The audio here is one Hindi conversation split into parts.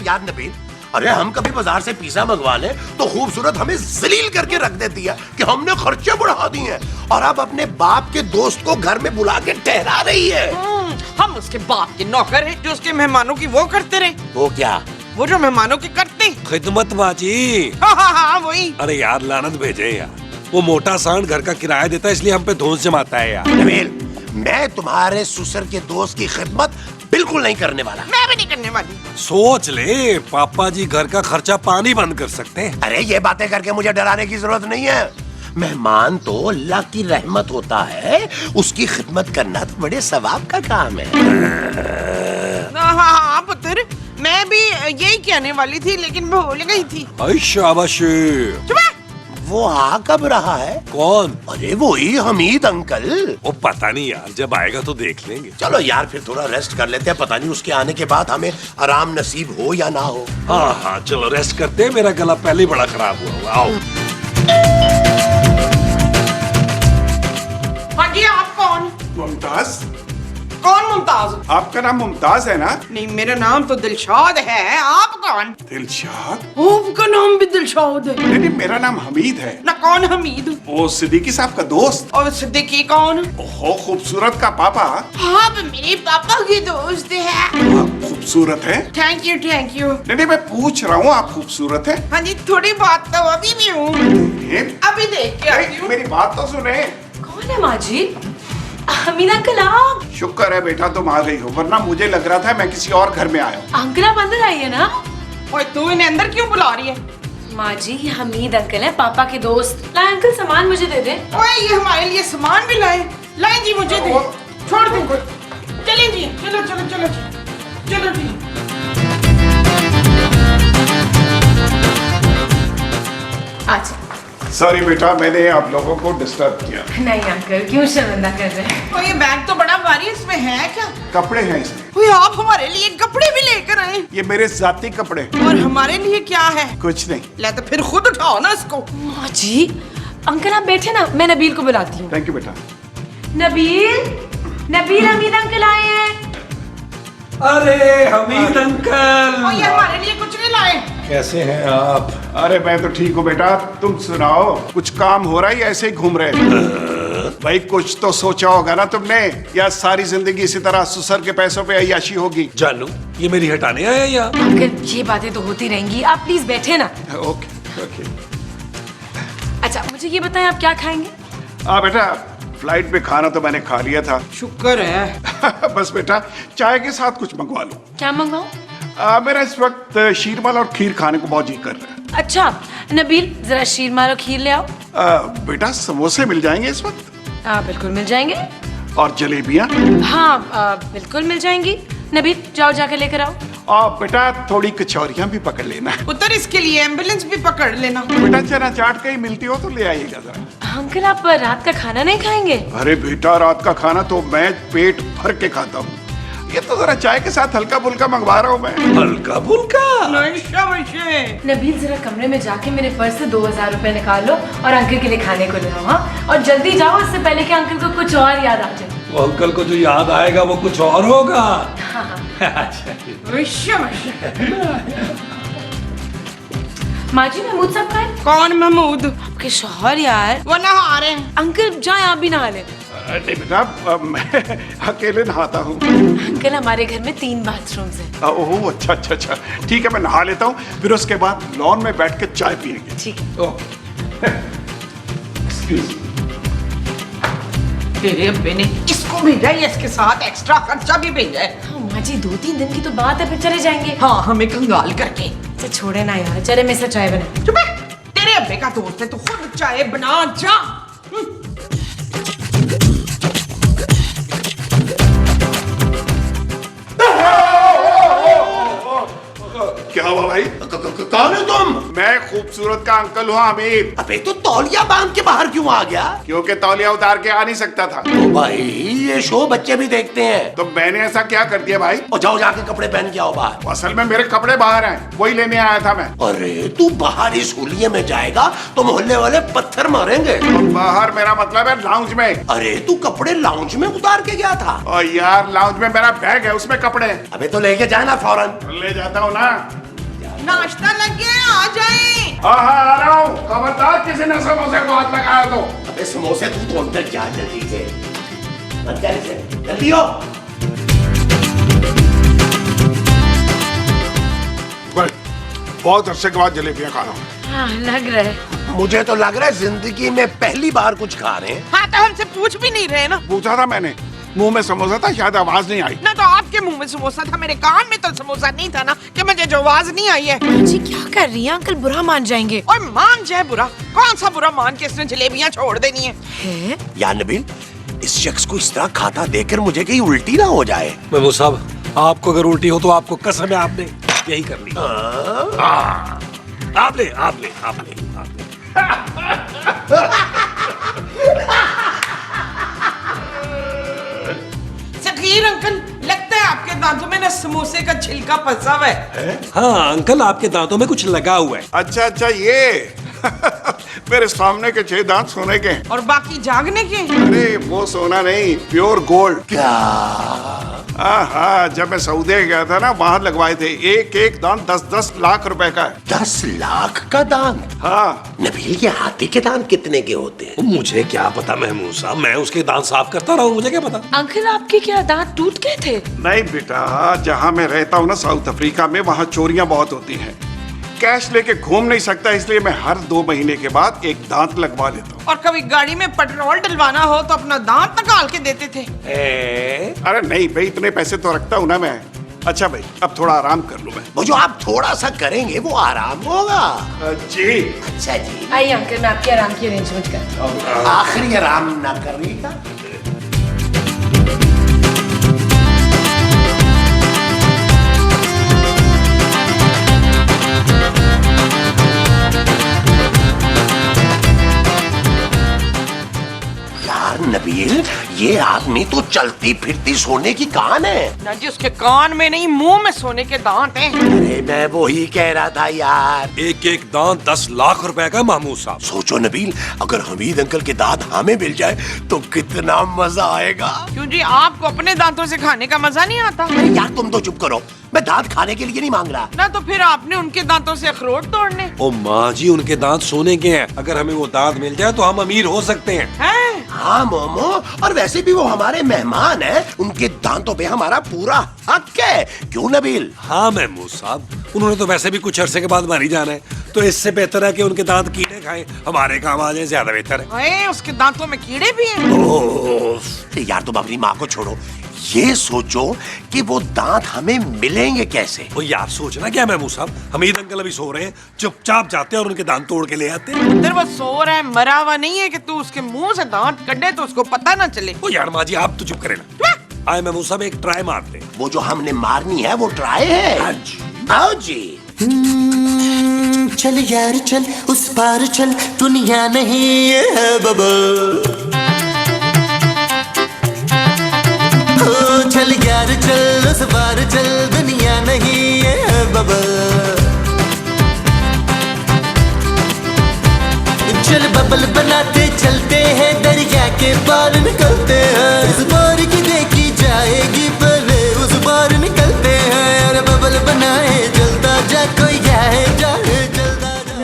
यार नबील, अरे हम कभी बाजार से पिज्जा मंगवा लें तो खूबसूरत हमें जलील करके रख देती है कि हमने खर्चे बढ़ा दिए हैं, और अब अपने बाप के दोस्त को घर में बुला के ठहरा रही है। हम उसके बाप के नौकर हैं जो उसके मेहमानों की वो करते रहे। वो क्या? वो जो मेहमानों की करते। खिदमत बाजी। हाँ वही। अरे यार लानत भेजे यार, वो मोटा सांड घर का किराया देता है इसलिए हम पे धौंस जमाता है यार। नबील, मैं तुम्हारे ससुर के दोस्त की खिदमत बिल्कुल नहीं करने वाला। मैं भी नहीं करने वाली। सोच ले, पापा जी घर का खर्चा पानी बंद कर सकते हैं। अरे ये बातें करके मुझे डराने की जरूरत नहीं है। मेहमान तो अल्लाह की रहमत होता है, उसकी खिदमत करना तो बड़े सवाब का काम है। हाँ पुत्र, मैं भी यही कहने वाली थी लेकिन भूल गई थी। शाबाश। वो आ कब रहा है? कौन? अरे वो ही हमीद अंकल। वो पता नहीं यार, जब आएगा तो देख लेंगे। चलो यार फिर थोड़ा रेस्ट कर लेते हैं, पता नहीं उसके आने के बाद हमें आराम नसीब हो या ना हो। हाँ चलो रेस्ट करते हैं, मेरा गला पहले ही बड़ा खराब हुआ। आओ। हाँ जी, आप कौन? मुमताज? कौन मुमताज? आपका नाम मुमताज है ना? नहीं, मेरा नाम तो दिलशाद है। आप कौन? दिलशाद? आपका नाम भी दिलशाद है? नहीं, मेरा नाम हमीद है। ना कौन हमीद? वो सिद्दीकी साहब का दोस्त। और सिद्दीकी कौन? ओहो, खूबसूरत का पापा। आप मेरे पापा की दोस्त है। आप खूबसूरत है? Thank you. नहीं, मैं पूछ रहा हूँ आप खूबसूरत है? हाँ जी, थोड़ी बात तो अभी भी हूँ। अभी देख के आती हूँ। मेरी बात तो सुने। कौन है माजी? हमीद अंकल आप? शुक्र है बेटा तुम आ गई हो, वरना मुझे लग रहा था मैं किसी और घर में आया हूँ। अंकल आप अंदर आइए ना। ओए तू इन्हें अंदर क्यों बुला रही है? माजी ये हमीद अंकल है, पापा के दोस्त। लाए अंकल सामान मुझे दे दे। ओए ये हमारे लिए सामान भी लाए। लाए जी, मुझे दे। छोड़ दे। चलें जी, चलो जी। अच्छा। सॉरी बेटा, मैंने आप लोगों को डिस्टर्ब किया। नहीं अंकल, क्यों शर्मिंदा कर रहे हैं? और ये बैग तो बड़ा भारी है, इसमें है क्या? कपड़े हैं इसमें। ओए आप हमारे लिए कपड़े भी लेकर आए। ये मेरे जाती कपड़े। और हमारे लिए क्या है? कुछ नहीं। ले तो फिर खुद उठाओ ना इसको। माजी अंकल आप बैठे ना, मैं नबील को बुलाती हूँ। थैंक यू बेटा। नबील हमीद अंकल आए हैं। अरे हमीद अंकल, और ये हमारे लिए कुछ नहीं लाए। कैसे हैं आप? अरे मैं तो ठीक हूँ बेटा, तुम सुनाओ, कुछ काम हो रहा है या ऐसे ही घूम रहे? भाई कुछ तो सोचा होगा ना तुमने, या सारी जिंदगी इसी तरह ससुर के पैसों पे अय्याशी होगी? जानू, ये मेरी हटाने आया यहाँ? अंकल ये बातें तो होती रहेंगी, आप प्लीज बैठे ना। ओके। अच्छा मुझे ये बताएं आप क्या खाएंगे? हाँ बेटा, फ्लाइट पे खाना तो मैंने खा लिया था। शुक्र है। बस बेटा चाय के साथ कुछ मंगवा लो। क्या मंगवाऊं? मेरा इस वक्त शीरमाल और खीर खाने को बहुत जी कर रहा है। अच्छा नबील जरा शीरमाल और खीर ले आओ। बेटा समोसे मिल जाएंगे इस वक्त? बिल्कुल मिल जाएंगे। और जलेबियाँ? हाँ बिल्कुल मिल जाएंगी। नबील जाओ जाकर लेकर आओ। बेटा थोड़ी कचौरियाँ भी पकड़ लेना। पुत्र इसके लिए एम्बुलेंस भी पकड़ लेना। बेटा चना चाट कहीं मिलती हो तो ले आइएगा जरा। अंकल आप रात का खाना नहीं खाएंगे? अरे बेटा रात का खाना तो मैं पेट भर के खाता हूँ, ये तो जरा चाय के साथ हल्का फुल्का मंगवा रहा हूँ मैं। हल्का फुल्का? नबील जरा कमरे में जाके मेरे पर्स से 2000 रुपए निकाल लो और अंकल के लिए खाने को ले आओ। हाँ और जल्दी जाओ, इससे पहले कि अंकल को कुछ और याद आ जाए। वो अंकल को जो याद आएगा वो कुछ और होगा। अच्छा। माजी महमूद साहब का है? कौन महमूद? आपके शौहर यार। वो नहा रहे हैं। अंकल जाए आप भी नहा ले। नहीं बेटा मैं अकेले नहाता हूँ। अंकल हमारे घर में 3 बाथरूम्स हैं। ओह अच्छा, ठीक है मैं नहा लेता हूँ, फिर उसके बाद लॉन में बैठ के चाय पियेंगे। ठीक है। एक्सक्यूज। तेरे अब्बे ने इसको भेजा है, इसके साथ एक्स्ट्रा खर्चा भी भेजा है। हाँ माजी 2-3 दिन की तो बात है, फिर चले जाएंगे। हाँ हमें कंगाल करके। अच्छा छोड़े ना यार, चले मेरे से चाय बना। चुप है, तेरे अब्बे का दोस्त है तो खुद चाय बना जा। क्या हुआ भाई? कौन हो तुम? मैं खूबसूरत का अंकल हूँ अमीर। अबे तो तौलिया बांध के बाहर क्यों आ गया? क्योंकि तौलिया उतार के आ नहीं सकता था। तो भाई ये शो बच्चे भी देखते हैं। तो मैंने ऐसा क्या कर दिया भाई? और जाओ जाके कपड़े पहन के आओ बाहर। असल में मेरे कपड़े बाहर हैं, वही लेने आया था मैं। अरे तू बाहर इस हुलिये में जाएगा तो मोहल्ले वाले पत्थर मारेंगे। तो बाहर मेरा मतलब है लाउंज में। अरे तू कपड़े लाउंज में उतार के गया था? और यार लाउंज में मेरा बैग है, उसमें कपड़े हैं। अबे तो लेके जाना फौरन। ले जाता हूँ ना। नाश्ता लग गया है, आ जाए। हाँ हाँ आ रहा हूँ। खबरदार किसी ने समोसे को हाथ लगाया तो। अबे समोसे तू तो अंदर जा जल्दी से, अंदर से जल्दी हो। बहुत अरसे के बाद जलेबियां खा रहा हूँ। हाँ, लग रहा है। मुझे तो लग रहा है जिंदगी में पहली बार कुछ खा रहे हैं। हाँ तो हमसे पूछ भी नहीं रहे ना। पूछा था मैंने, मुंह में समोसा था, शायद आवाज नहीं आई। ना तो आपके मुंह में समोसा था, मेरे कान में तो समोसा नहीं था ना, कि मुझे जो आवाज नहीं आई है। जी क्या कर रही हैं अंकल, बुरा मान जाएंगे। और मान जाए बुरा, कौन सा बुरा मान के इसने जलेबियां छोड़ देनी है? है? यार नबील, इस शख्स को इस तरह खाता देखकर मुझे कहीं उल्टी ना हो जाए। महमूद साहब, आपको अगर उल्टी हो तो आपको कसम है आपने यही कर ली। आप ले। सखीर अंकल, लगता है आपके दांतों में ना समोसे का छिलका फंसा हुआ है। हाँ अंकल, आपके दांतों में कुछ लगा हुआ है। अच्छा अच्छा ये मेरे सामने के 6 दांत सोने के हैं। और बाकी जागने के। अरे वो सोना नहीं, प्योर गोल्ड। क्या? हाँ, जब मैं सऊदी गया था ना, वहाँ लगवाए थे। एक एक दांत 10-10 लाख रुपए का है। 10 लाख का दान? हाँ। नबील, ये हाथी के दान कितने के होते हैं? मुझे क्या पता महमूद साहब, मैं उसके दांत साफ करता रहा हूँ, मुझे क्या पता। अंकल आपके क्या दांत टूट गए थे? नहीं बेटा, जहाँ मैं रहता हूँ ना साउथ अफ्रीका में, वहाँ चोरियां बहुत होती हैं। कैश लेके घूम नहीं सकता, इसलिए मैं हर 2 महीने के बाद एक दांत लगवा लेता हूँ। और कभी गाड़ी में पेट्रोल डलवाना हो तो अपना दांत निकाल के देते थे। अरे नहीं भाई, इतने पैसे तो रखता हूँ ना मैं। अच्छा भाई, अब थोड़ा आराम कर लूँ मैं। वो जो आप थोड़ा सा करेंगे वो आराम होगा। जी। अच्छा जी, आइए अंकल, मैं आपके आराम की अरेंजमेंट करती हूँ। आखिरी आराम ना करिएगा। नबील, ये आदमी तो चलती फिरती सोने की कान है ना जी, उसके कान में नहीं, मुंह में सोने के दांत हैं। अरे मैं वो ही कह रहा था यार। एक एक दांत 10 लाख रुपए का महमूद साहब। सोचो नबील, अगर हमीद अंकल के दांत हमें मिल जाए तो कितना मजा आएगा। क्यों जी, आपको अपने दांतों से खाने का मजा नहीं आता? अरे यार तुम तो चुप करो, मैं दांत खाने के लिए नहीं मांग रहा। ना तो फिर आपने उनके दांतों से अखरोट तोड़ने। ओ माँ जी, उनके दांत सोने के हैं, अगर हमें वो दांत मिल जाए तो हम अमीर हो सकते हैं। हैं? हाँ मोमो, और वैसे भी वो हमारे मेहमान हैं, उनके दांतों पे हमारा पूरा हक है। क्यों नबील? हाँ महमूद साहब, उन्होंने तो वैसे भी कुछ अरसे के बाद मर ही जाना है, तो इससे बेहतर है कि उनके दांत कीड़े खाएं, हमारे काम आ जाए, ज्यादा बेहतर है। अरे उसके दांतों में कीड़े भी हैं। ओह यार, तुम अपनी माँ को छोड़ो, ये सोचो कि वो दांत हमें मिलेंगे कैसे। ओ यार, सोचना क्या महमूद साहब, हमीद अंकल अभी सो रहे हैं, चुपचाप जाते हैं और उनके दांत तोड़ के ले आते हैं। अंदर वो सो रहा है, मरा हुआ नहीं है कि तू उसके मुंह से दांत कड्डे तो उसको पता ना चले। ओ यार माँ जी, आप तो चुप करें ना। आए महमूद साहब, एक ट्राई मारते हैं। वो जो हमने मारनी है वो ट्राई है। हाँ जी। आओ जी। चल यार चल, उस पार चल, दुनिया नहीं है बबल। चल यार चल, उस पार चल, दुनिया नहीं है बबल। चल बबल बनाते चलते हैं, दरिया के पार निकलते हैं। इस बार की देखी जाएगी, पहले उस पार निकलते हैं। अरे बबल बनाए जलता जा, कोई जाए जाए जलता जा।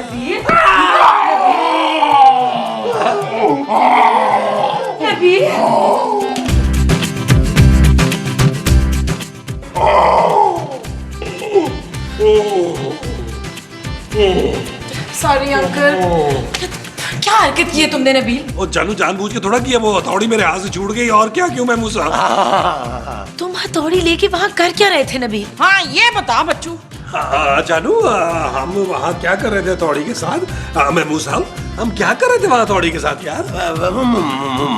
Sorry uncle. क्या हरकत की है तुमने नबील? ओ जानू, जानबूझ के थोड़ा किया, वो हथौड़ी मेरे हाथ से छूट गई, और क्या क्यों महमूद साहब? तुम हथौड़ी लेके वहाँ कर क्या रहे थे नबील? हाँ ये बता बच्चू। हाँ जानू, हम वहाँ क्या कर रहे थे हथौड़ी के साथ? महमूद साहब, हम क्या कर रहे थे वहाँ हथौड़ी के साथ यार?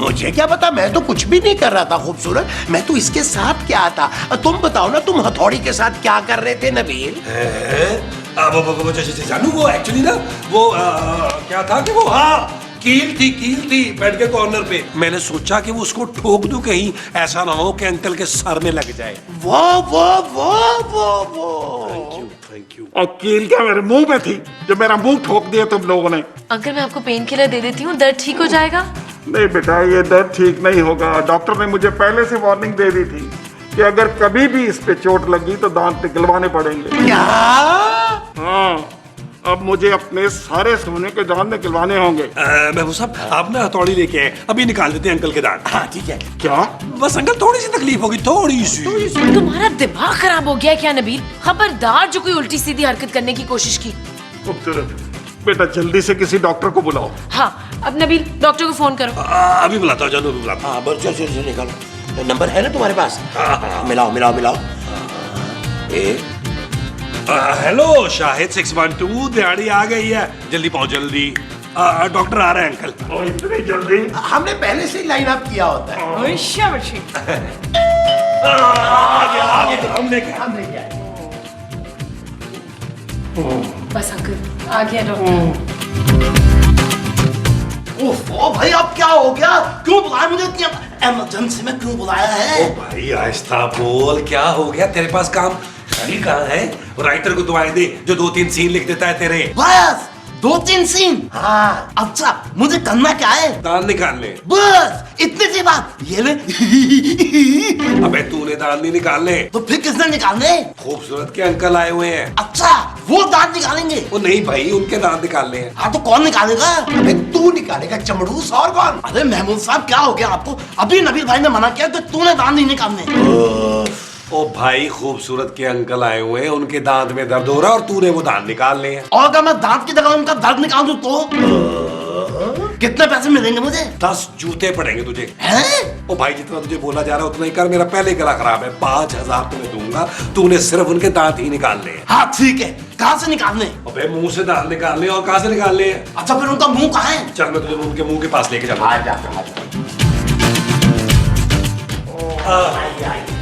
मुझे क्या पता, मैं तो कुछ भी नहीं कर रहा था खूबसूरत, मैं तो इसके साथ क्या था। तुम बताओ ना, तुम हथौड़ी के साथ क्या कर रहे थे नबील? वो जानू, वो एक्चुअली ना, वो क्या था कि वो, हाँ कील थी बेड के कॉर्नर पे। मैंने सोचा कि वो उसको ठोक दूं, कहीं ऐसा ना हो कि अंकल के सर में लग जाए। वो थैंक यू। और कील क्या मेरे मुंह में थी, जो मेरा मुंह ठोक दिया तुम लोगों ने। अंकल मैं आपको पेन किलर दे देती हूँ, दर्द ठीक हो जाएगा। नहीं बेटा, ये दर्द ठीक नहीं होगा। डॉक्टर ने मुझे पहले से वार्निंग दे दी थी कि अगर कभी भी इस पे चोट लगी तो दांत निकलवाने पड़ेंगे। क्या? हाँ, अब मुझे अपने सारे सोने के दांत निकलवाने होंगे। महबूब साहब आप ना हथौड़ी लेके आए, अभी निकाल देते हैं अंकल के दांत। हाँ ठीक है। क्या? बस अंकल थोड़ी सी तकलीफ होगी, थोड़ी सी। तुम्हारा दिमाग खराब हो गया क्या नबील? खबरदार जो कोई उल्टी सीधी हरकत करने की कोशिश की। खूबसूरत बेटा, जल्दी से किसी डॉक्टर को बुलाओ। हाँ, अब नबील डॉक्टर को फोन करो। अभी बुलाता हूँ, जानू अभी बुलाता हूँ। हाँ बस चल निकालो। नंबर है ना तुम्हारे पास? मिलाओ मिलाओ मिलाओ। हेलो शाहिद 612, दिहाड़ी आ गई है, जल्दी पहुंच जल्दी। डॉक्टर आ रहे हैं अंकल। इतनी जल्दी? हमने पहले से ही लाइन अप किया होता है। ओए शाबाशी। हम लेके आए। हम लेके आए। बस अंकल आ गया डॉक्टर। ओह भाई अब क्या हो गया? क्यों बुलाया मुझे इतनी इमरजेंसी में क्यों बुलाया है? ओ भाई आहिस्ता बोल, क्या हो गया? तेरे पास काम खाली कहाँ है? राइटर को दुआएं दे जो 2-3 सीन लिख देता है तेरे। बस 2-3 सीन? हाँ अच्छा मुझे करना क्या है? दांत निकालने। बस इतनी सी बात। ये ले। अबे तूने दांत नहीं निकालने, तो फिर किसने निकालने? खूबसूरत के अंकल आए हुए हैं। अच्छा वो दांत निकालेंगे? वो नहीं भाई, उनके दांत निकालने हैं। हाँ तो कौन निकालेगा? अबे तू निकालेगा चमड़ूस, और कौन? अरे महमूद साहब क्या हो गया आपको? अभी नबील भाई ने मना किया कि तूने दांत नहीं निकालने। ओ भाई खूबसूरत के अंकल आए हुए हैं, उनके दांत में दर्द हो रहा है और तूने वो दांत निकालने हैं। और अगर मैं दांत की जगह उनका दर्द निकाल दूं तो कितने पैसे मिलेंगे मुझे? 10 जूते पड़ेंगे तुझे। हैं? ओ भाई जितना तुझे बोला जा रहा है उतना ही कर, मेरा पहले गला खराब है। 5000 तुम्हें दूंगा, तूने सिर्फ उनके दांत ही निकालने हैं। हाँ ठीक है। कहाँ से निकालने? अबे मुंह से दांत निकालने, और कहाँ से निकालने हैं? अच्छा फिर उनका मुंह कहाँ है? चल मैं तुझे उनके मुंह के पास लेके चलूंगा।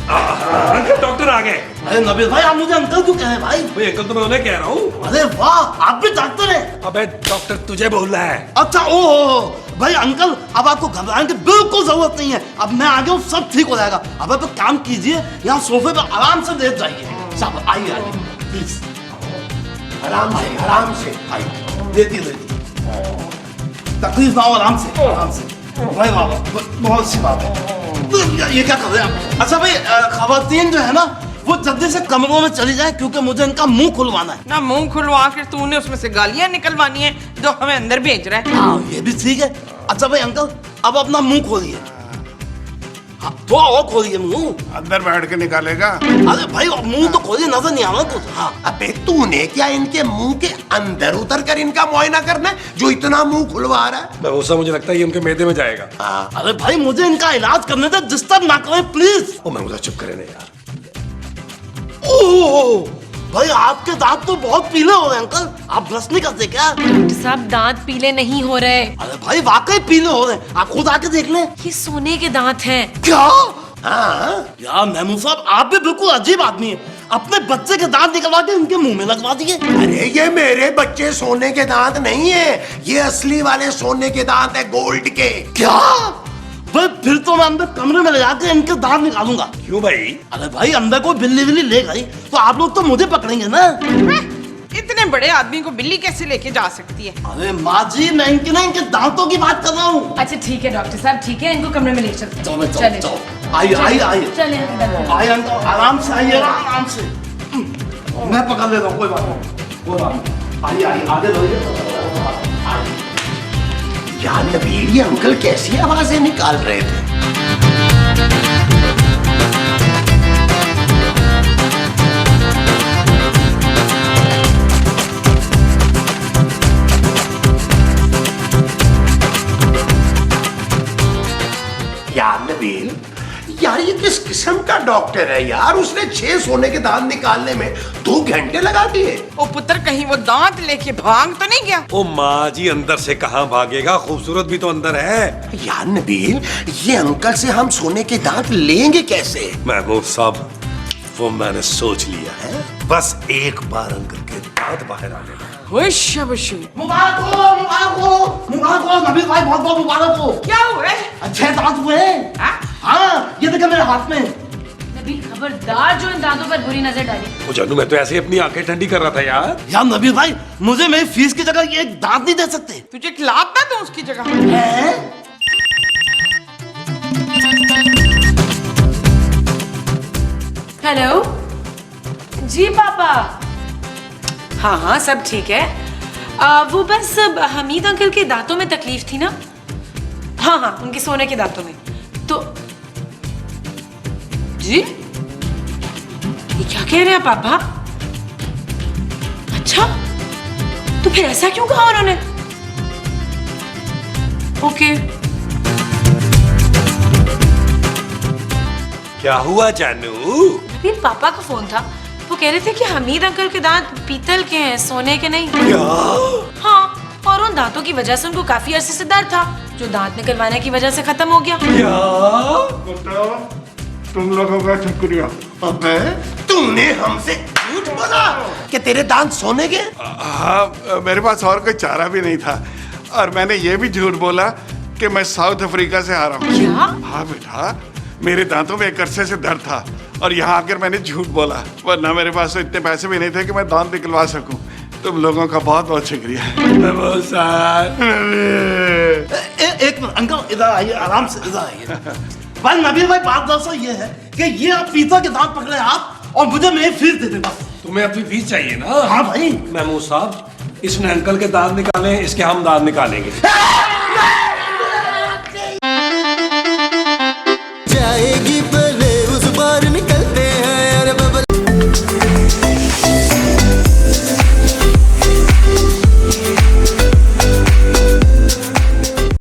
अंकल डॉक्टर आ गए। अरे नबील भाई आप मुझे अंकल क्यों कह रहे हैं भाई? भाई अंकल तो मैं उन्हें कह रहा हूँ। अरे वाह आप भी डॉक्टर हैं? अबे डॉक्टर तुझे बोल रहा है। अच्छा ओ भाई अंकल अब आपको घबराने की बिल्कुल जरूरत नहीं है। अब मैं आ गया हूँ, सब ठीक हो जाएगा। अब आप एक काम कीजिए, यहाँ सोफे पे आराम से लेट जाइए। साहब आइए आइए प्लीज। आराम से आराम से। आइए लेटिए लेटिए, तकलीफ ना हो, आराम से आराम से। भाई वाह बहुत अच्छी बात है। ये क्या कर रहे हैं आप? अच्छा भाई खवातीन जो है ना वो जल्दी से कमरों में चली जाए क्योंकि मुझे इनका मुंह खुलवाना है। ना मुंह खुलवा के तूने उसमें से गालियां निकलवानी है जो हमें अंदर भेज रहा है। हाँ ये भी ठीक है। अच्छा भाई अंकल अब अपना मुंह खोलिए। हाँ, थोड़ा और खोलिए मुंह। अंदर बैठ के निकालेगा? अरे भाई मुंह तो खोलिए, नजर नहीं आ रहा कुछ। हाँ अबे तूने क्या इनके मुंह के अंदर उतर कर इनका मुआयना करना है जो इतना मुंह खुलवा रहा है? मैं वो सब मुझे लगता है ये उनके मैदे में जाएगा। हाँ अरे भाई मुझे इनका इलाज करने दे, डिस्टर्ब ना करें प्लीज। ओ मैं उधर चुप करे ना यार। ओह भाई आपके दांत तो बहुत पीले हो रहे हैं अंकल, आप ब्रश नहीं करते क्या? डॉक्टर साहब दांत पीले नहीं हो रहे, अरे भाई वाकई पीले हो रहे हैं, आप खुद आके देख लें। ये सोने के दांत हैं। क्या? हाँ यार महमूद साहब आप भी बिल्कुल अजीब आदमी हैं। अपने बच्चे के दांत निकलवा के उनके मुंह में लगवा दिए। अरे ये मेरे बच्चे सोने के दांत नहीं है, ये असली वाले सोने के दांत है, गोल्ड के। क्या? भाई फिर तो मैं अंदर कमरे में ले जाके इनके दांत निकालूंगा। क्यों भाई? अरे भाई अंदर कोई बिल्ली विल्ली ले गई तो आप लोग तो मुझे पकड़ेंगे ना। इतने बड़े आदमी को बिल्ली कैसे लेके जा सकती है? अरे माँ जी मैं इनके दांतों की बात कर रहा हूँ। अच्छा ठीक है डॉक्टर साहब, ठीक है, इनको कमरे में ले चलते हैं। चलो चलिए। चलो आइए आइए आइए चलिए अंदर। आइए अंकल आराम से आइए आराम से। मैं पकड़ लेता हूँ, कोई बात नहीं कोई बात नहीं। आइए आइए आगे बढ़िए। यार नबील ये अंकल कैसी आवाजें निकाल रहे थे? यार नबील, यार ये किस किस्म का डॉक्टर है यार? उसने 6 सोने के दांत निकालने में 2 घंटे लगा दिए। ओ पुत्र कहीं वो दांत लेके भाग तो नहीं गया? ओ माँ जी अंदर से कहाँ भागेगा, खूबसूरत भी तो अंदर है। यार नबील ये अंकल से हम सोने के दांत लेंगे कैसे? महमूद साहब वो मैंने सोच लिया है, बस एक बार अंकल के दांत बाहर आ गए। ओए शाबाशी। मुबारक हो मुबारक हो मुबारक हो नबील भाई, बहुत बहुत मुबारक हो। क्या हुआ है? अच्छे दांत हुए हैं। हाँ? हाँ ये देखो मेरे हाथ में। नबील खबरदार जो इन दांतों पर बुरी नजर डाली। ओ जानू मैं तो ऐसे ही अपनी आंखें ठंडी कर रहा था यार। यार नबील भाई मुझे मेरी फीस की जगह ये एक दांत नहीं दे सकते? तुझे खिलाता तो उसकी जगह। हैं? हेलो जी पापा। हाँ हाँ सब ठीक है। वो बस हमीद अंकल के दांतों में तकलीफ थी ना। हाँ हाँ उनके सोने के दांतों में। तो जी ये क्या कह रहे हैं पापा? अच्छा तो फिर ऐसा क्यों कहा उन्होंने? ओके। क्या हुआ जानू? फिर पापा का फोन था, वो कह रहे थे कि हमीद अंकल के दांत पीतल के हैं, सोने के नहीं। क्या? हाँ, और उन दांतों की वजह से उनको काफी अरसे से दर्द था, जो दांत निकलवाने की वजह से खत्म हो गया। क्या? तुम लोगों का शुक्रिया। अबे तूने हमसे झूठ बोला कि तेरे दांत सोने के? हाँ, मेरे पास और कोई चारा भी नहीं था, और मैंने ये भी झूठ बोला कि मैं साउथ अफ्रीका से आ रहा हूँ। क्या? हाँ बेटा, मेरे दांतों में एक अरसे से दर्द था और यहाँ आकर मैंने झूठ बोला, वरना मेरे पास तो इतने पैसे भी नहीं थे कि मैं दांत निकलवा सकूं। तुम लोगों का बहुत बहुत शुक्रिया। एक मिनट अंकल, इधर आइए, आराम से इधर आइए। भाई नबील भाई, बात दरअसल ये है कि ये आप पीतल के दांत पकड़े आप और मुझे मेरी फीस दे देना। तुम्हें अपनी फीस चाहिए ना? हाँ भाई। महमूद साहब, इसने अंकल के दांत निकाले, इसके हम दांत निकालेंगे।